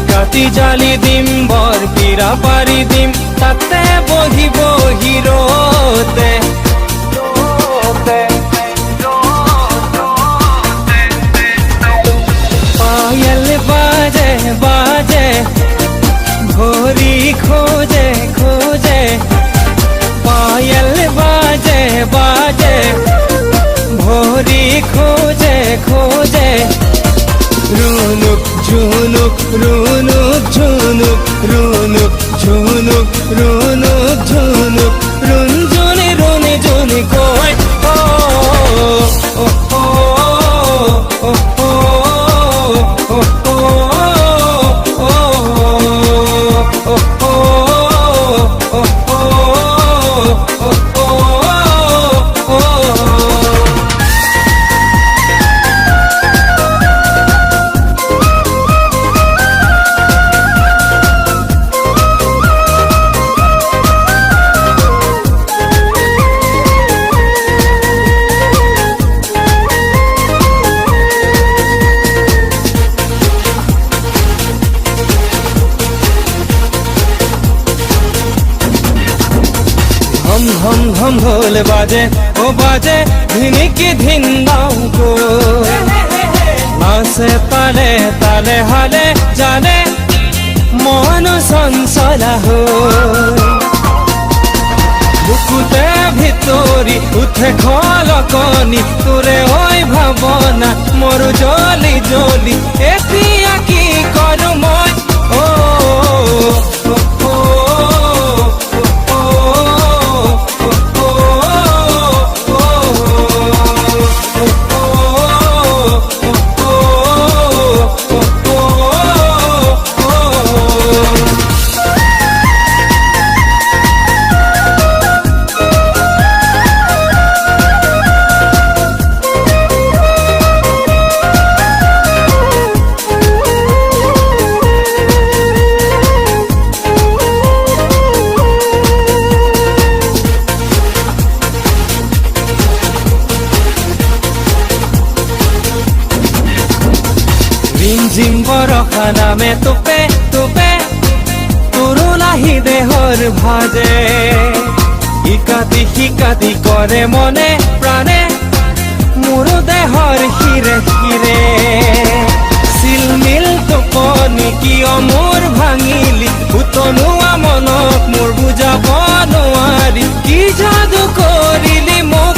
কাটি জালি দিম বৰ পীৰা পাৰি দিম তাতে বহিব হিৰোতে পায়েল বাজে বাজে ভৰি খোজে খোজে পায়েল বাজে বাজে ভৰি খোজে খোজে রুনুক ঝুনুক রুনুক ঝুনুক রুনুক ঝুনুক রুনুক ঝুনুক রুনঝুনি রুনি ঝুনি কই ও ও ও ও ও हम हम हम ढोल बाजे ओ बाजे धिनी की धिंदाओं को नाचे ताले ताले हाले जाने मन संसला हो बुकुते भितरी उठे खलकनी तुरे ओई भावना मोर जली जली एतिया की करू মই ओ রিমঝিম বরখা নামে তোপে তোপে তুরুলাহি দেহর ভাজে শিকাতি করে মনে প্রাণে মোর দেহর হিরে হিরে সিলমিল টোপনি কিয় মোর ভাঙিলি উতনুৱা মনক মোর বুজাব নোৱাৰি কি যাদু কৰিলি মোক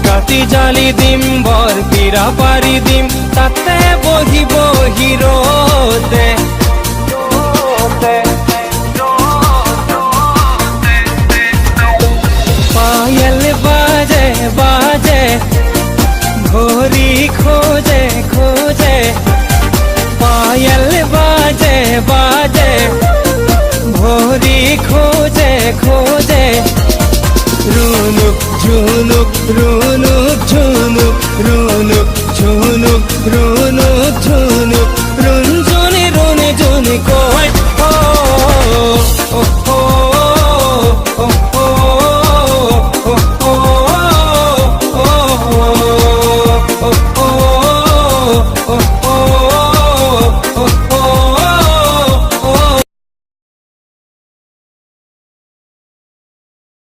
কাটি জালি দিম বৰ পীৰা পাৰি দিম তাতে বহিব হিৰোতে পায়েল বাজে বাজে ভৰি খোজে খোজে পায়েল বাজে বাজে ভৰি খোজে খোজে রুনুক ঝুনুক রুনুক ঝুনুক রুনুক ঝুনুক রুনুক ঝুনুক